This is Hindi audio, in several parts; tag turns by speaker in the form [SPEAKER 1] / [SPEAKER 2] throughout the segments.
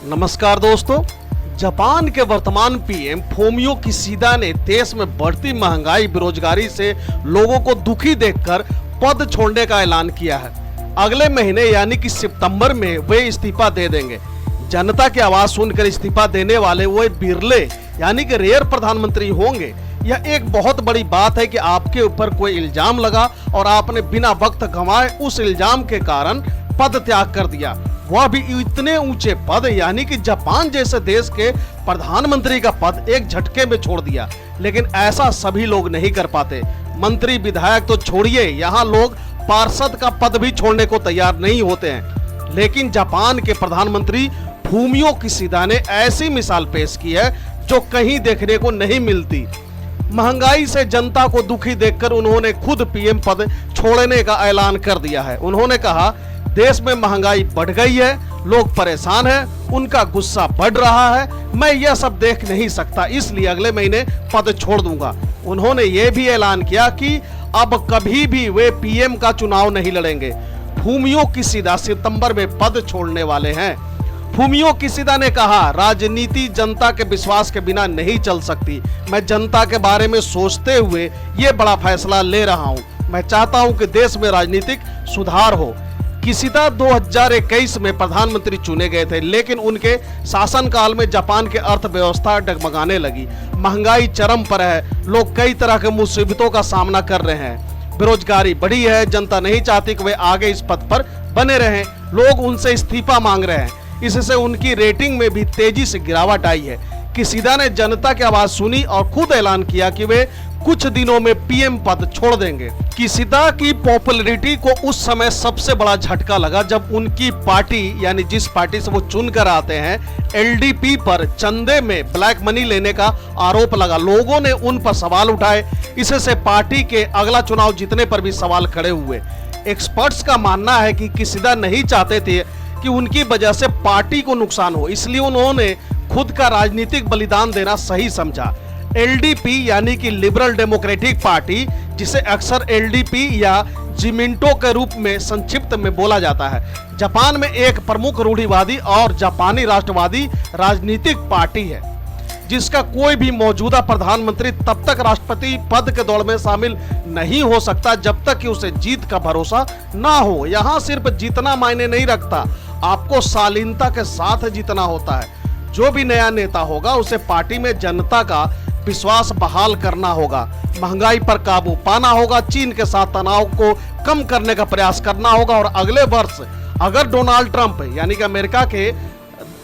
[SPEAKER 1] नमस्कार दोस्तों। जापान के वर्तमान पीएम फूमियो किशिदा ने देश में बढ़ती महंगाई बेरोजगारी से लोगों को दुखी देखकर पद छोड़ने का ऐलान किया है। अगले महीने यानी कि सितंबर में वे इस्तीफा दे देंगे। जनता की आवाज सुनकर इस्तीफा देने वाले वो बिरले यानी कि रेयर प्रधानमंत्री होंगे। यह एक बहुत बड़ी बात है कि आपके ऊपर कोई इल्जाम लगा और आपने बिना वक्त गंवाए उस इल्जाम के कारण पद त्याग कर दिया, वह भी इतने ऊंचे पद यानी कि जापान जैसे देश के प्रधानमंत्री का पद एक झटके में छोड़ दिया। लेकिन ऐसा सभी लोग नहीं कर पाते। मंत्री विधायक तो छोड़िए, यहाँ लोग पार्षद का पद भी छोड़ने को तैयार नहीं होते हैं। लेकिन जापान के प्रधानमंत्री फूमियो किशिदा ने ऐसी मिसाल पेश की है जो कहीं देखने को नहीं मिलती। महंगाई से जनता को दुखी देखकर उन्होंने खुद पीएम पद छोड़ने का ऐलान कर दिया है। उन्होंने कहा, देश में महंगाई बढ़ गई है, लोग परेशान हैं, उनका गुस्सा बढ़ रहा है, मैं यह सब देख नहीं सकता, इसलिए अगले महीने पद छोड़ दूंगा। उन्होंने ये भी ऐलान किया कि अब कभी भी वे पीएम का चुनाव नहीं लड़ेंगे। फूमियो किशिदा सितंबर में पद छोड़ने वाले हैं। फूमियो किशिदा ने कहा, राजनीति जनता के विश्वास के बिना नहीं चल सकती। मैं जनता के बारे में सोचते हुए ये बड़ा फैसला ले रहा हूँ। मैं चाहता हूँ कि देश में राजनीतिक सुधार हो। किशिदा 2021 में प्रधानमंत्री चुने गए थे, लेकिन उनके शासनकाल में जापान की अर्थव्यवस्था डगमगाने लगी। महंगाई चरम पर है, लोग कई तरह के मुसीबतों का सामना कर रहे हैं। बेरोजगारी बढ़ी है, जनता नहीं चाहती कि वे आगे इस पद पर बने रहें। लोग उनसे इस्तीफा मांग रहे हैं, इससे उनकी रेटिंग में भी तेजी से गिरावट आई है। किशिदा ने जनता की आवाज सुनी और खुद ऐलान किया कि वे कुछ दिनों में पीएम पद छोड़ देंगे। किशिदा की पॉपुलैरिटी को उस समय सबसे बड़ा झटका लगा जब उनकी पार्टी यानी जिस पार्टी से वो चुनकर आते हैं एलडीपी पर चंदे में ब्लैक मनी लेने का आरोप लगा। लोगों ने उन पर सवाल उठाए, इससे पार्टी के अगला चुनाव जीतने पर भी सवाल खड़े हुए। एक्सपर्ट्स का मानना है कि किशिदा नहीं चाहते थे कि उनकी वजह से पार्टी को नुकसान हो, इसलिए उन्होंने खुद का राजनीतिक बलिदान देना सही समझा। एलडीपी यानी कि लिबरल डेमोक्रेटिक पार्टी, जिसे अक्सर एलडीपी या जिमिंटो के रूप में संक्षिप्त में बोला जाता है, जापान में एक प्रमुख रूढ़िवादी और जापानी राष्ट्रवादी राजनीतिक पार्टी है, जिसका कोई भी मौजूदा प्रधानमंत्री तब तक राष्ट्रपति पद के दौड़ में शामिल नहीं हो सकता जब तक कि उसे जीत का भरोसा ना हो। यहाँ सिर्फ जीतना मायने नहीं रखता, आपको शालीनता के साथ जीतना होता है। जो भी नया नेता होगा उसे पार्टी में जनता का विश्वास बहाल करना होगा, महंगाई पर काबू पाना होगा, चीन के साथ तनाव को कम करने का प्रयास करना होगा और अगले वर्ष अगर डोनाल्ड ट्रंप यानी कि अमेरिका के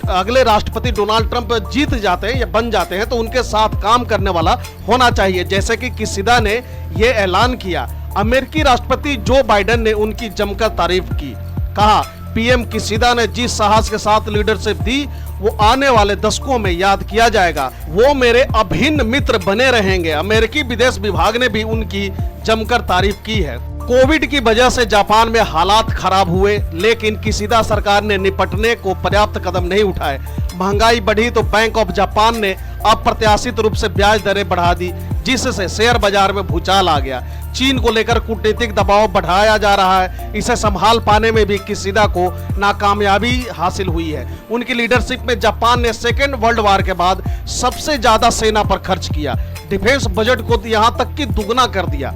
[SPEAKER 1] अगले राष्ट्रपति डोनाल्ड ट्रंप जीत जाते हैं या बन जाते हैं तो उनके साथ काम करने वाला होना चाहिए, जैसे कि किशिदा ने ये ऐलान किया। अमेरिकी राष्ट्रपति जो बाइडेन ने उनकी जमकर तारीफ की। कहा, पीएम किशिदा ने जिस साहस के साथ लीडरशिप दी वो आने वाले दशकों में याद किया जाएगा। वो मेरे अभिन्न मित्र बने रहेंगे। अमेरिकी विदेश विभाग ने भी उनकी जमकर तारीफ की है। कोविड की वजह से जापान में हालात खराब हुए, लेकिन किशिदा सरकार ने निपटने को पर्याप्त कदम नहीं उठाए। महंगाई बढ़ी तो बैंक ऑफ जापान ने अप्रत्याशित रूप से ब्याज दरें बढ़ा दी, जिससे शेयर बाजार में भूचाल आ गया। चीन को लेकर कूटनीतिक दबाव बढ़ाया जा रहा है, इसे संभाल पाने में भी किशिदा को नाकामयाबी हासिल हुई है। उनकी लीडरशिप में जापान ने सेकेंड वर्ल्ड वार के बाद सबसे ज्यादा सेना पर खर्च किया, डिफेंस बजट को यहाँ तक कि दुगना कर दिया।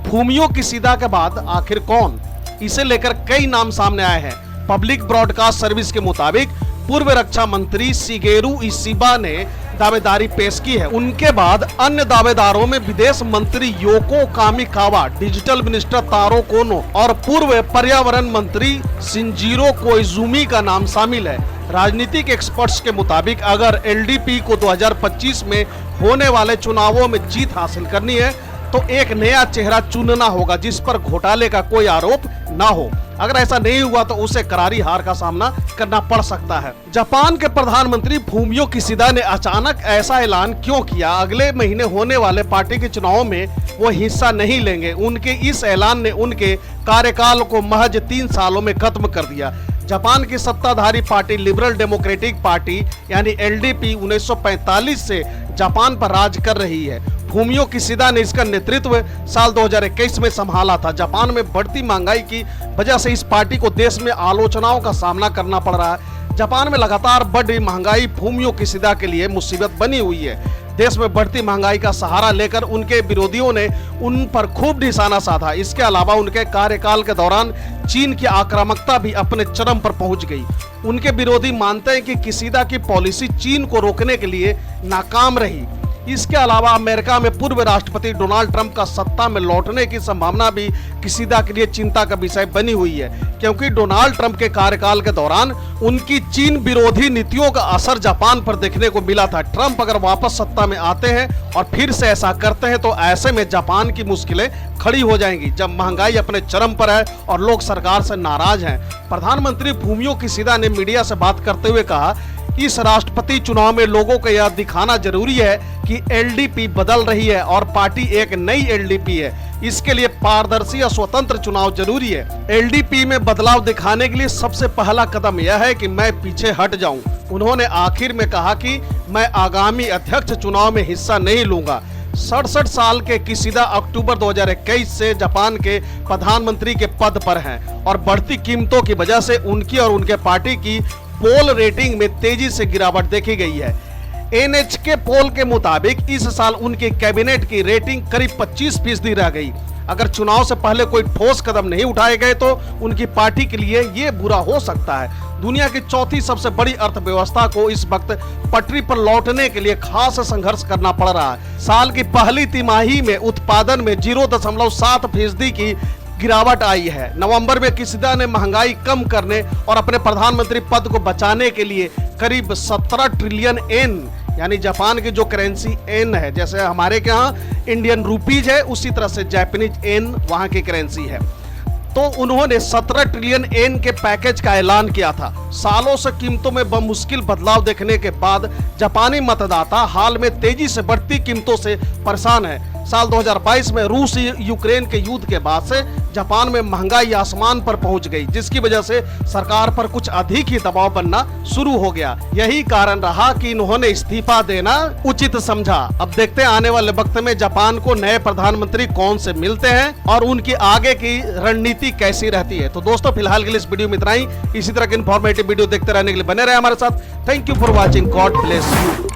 [SPEAKER 1] फूमियो किशिदा के बाद आखिर कौन? इसे लेकर कई नाम सामने आए हैं। पब्लिक ब्रॉडकास्ट सर्विस के मुताबिक पूर्व रक्षा मंत्री शिगेरू इशिबा ने दावेदारी पेश की है। उनके बाद अन्य दावेदारों में विदेश मंत्री योको कामिकावा, डिजिटल मिनिस्टर तारो कोनो और पूर्व पर्यावरण मंत्री शिंजिरो कोइजुमी का नाम शामिल है। राजनीतिक एक्सपर्ट्स के मुताबिक अगर एलडीपी को 2025 में होने वाले चुनावों में जीत हासिल करनी है तो एक नया चेहरा चुनना होगा जिस पर घोटाले का कोई आरोप ना हो। अगर ऐसा नहीं हुआ तो उसे करारी हार का सामना करना पड़ सकता है। जापान के प्रधानमंत्री फूमियो किशिदा ने अचानक ऐसा ऐलान क्यों किया? अगले महीने होने वाले पार्टी के चुनाव में वो हिस्सा नहीं लेंगे। उनके इस ऐलान ने उनके कार्यकाल को महज 3 सालों में खत्म कर दिया। जापान की सत्ताधारी पार्टी लिबरल डेमोक्रेटिक पार्टी यानी एलडीपी 1945 से जापान पर राज कर रही है। फूमियो किशिदा ने इसका नेतृत्व साल 2021 में संभाला था। जापान में बढ़ती महंगाई की वजह से इस पार्टी को देश में आलोचनाओं का सामना करना पड़ रहा है। जापान में लगातार बढ़ रही महंगाई फूमियो किशिदा के लिए मुसीबत बनी हुई है। देश में बढ़ती महंगाई का सहारा लेकर उनके विरोधियों ने उन पर खूब निशाना साधा। इसके अलावा उनके कार्यकाल के दौरान चीन की आक्रामकता भी अपने चरम पर पहुंच गई। उनके विरोधी मानते हैं कि किशिदा की पॉलिसी चीन को रोकने के लिए नाकाम रही। इसके अलावा अमेरिका में पूर्व राष्ट्रपति डोनाल्ड ट्रंप का सत्ता में लौटने की संभावना भी किशिदा के लिए चिंता का विषय बनी हुई है, क्योंकि डोनाल्ड ट्रंप के कार्यकाल के दौरान उनकी चीन विरोधी नीतियों का असर जापान पर देखने को मिला था। ट्रंप अगर वापस सत्ता में आते हैं और फिर से ऐसा करते हैं तो ऐसे में जापान की मुश्किलें खड़ी हो जाएंगी, जब महंगाई अपने चरम पर है और लोग सरकार से नाराज हैं। प्रधानमंत्री फूमियो किशिदा ने मीडिया से बात करते हुए कहा, इस राष्ट्रपति चुनाव में लोगों को यह दिखाना जरूरी है कि एलडीपी बदल रही है और पार्टी एक नई एलडीपी है। इसके लिए पारदर्शी और स्वतंत्र चुनाव जरूरी है। एलडीपी में बदलाव दिखाने के लिए सबसे पहला कदम यह है कि मैं पीछे हट जाऊं। उन्होंने आखिर में कहा कि मैं आगामी अध्यक्ष चुनाव में हिस्सा नहीं लूंगा। 67 साल के किशिदा अक्टूबर 2021 से जापान के प्रधानमंत्री के पद पर हैं और बढ़ती कीमतों की वजह से उनकी और उनके पार्टी की पोल रेटिंग में तेजी से गिरावट देखी गई है। एनएचके पोल के मुताबिक इस साल उनकी कैबिनेट की रेटिंग करीब 25% रह गई। अगर चुनाव से पहले कोई ठोस कदम नहीं उठाए गए तो उनकी पार्टी के लिए ये बुरा हो सकता है। दुनिया की चौथी सबसे बड़ी अर्थव्यवस्था को इस वक्त पटरी पर लौटने के लिए खास संघर्ष करना पड़ रहा है। साल की पहली तिमाही में उत्पादन में 0.7% की गिरावट आई है। नवंबर में किशिदा ने महंगाई कम करने और अपने प्रधानमंत्री पद को बचाने के लिए करीब 17 ट्रिलियन येन, यानी जापान की जो करेंसी येन है, जैसे हमारे के यहाँ इंडियन रुपीज है उसी तरह से जापानीज येन वहां की करेंसी है, तो उन्होंने 17 ट्रिलियन येन के पैकेज का ऐलान किया था। सालों से कीमतों में बमुश्किल बदलाव देखने के बाद जापानी मतदाता हाल में तेजी से बढ़ती कीमतों से परेशान है। साल 2022 में रूस यूक्रेन के युद्ध के बाद से जापान में महंगाई आसमान पर पहुंच गई, जिसकी वजह से सरकार पर कुछ अधिक ही दबाव बनना शुरू हो गया। यही कारण रहा कि इन्होंने इस्तीफा देना उचित समझा। अब देखते हैं आने वाले वक्त में जापान को नए प्रधानमंत्री कौन से मिलते हैं और उनकी आगे की रणनीति कैसी रहती है। तो दोस्तों फिलहाल के लिए इस वीडियो में इतना ही। इसी तरह के इन्फॉर्मेटिव वीडियो देखते रहने के लिए बने रहे हमारे साथ। Thank you for watching. God bless you.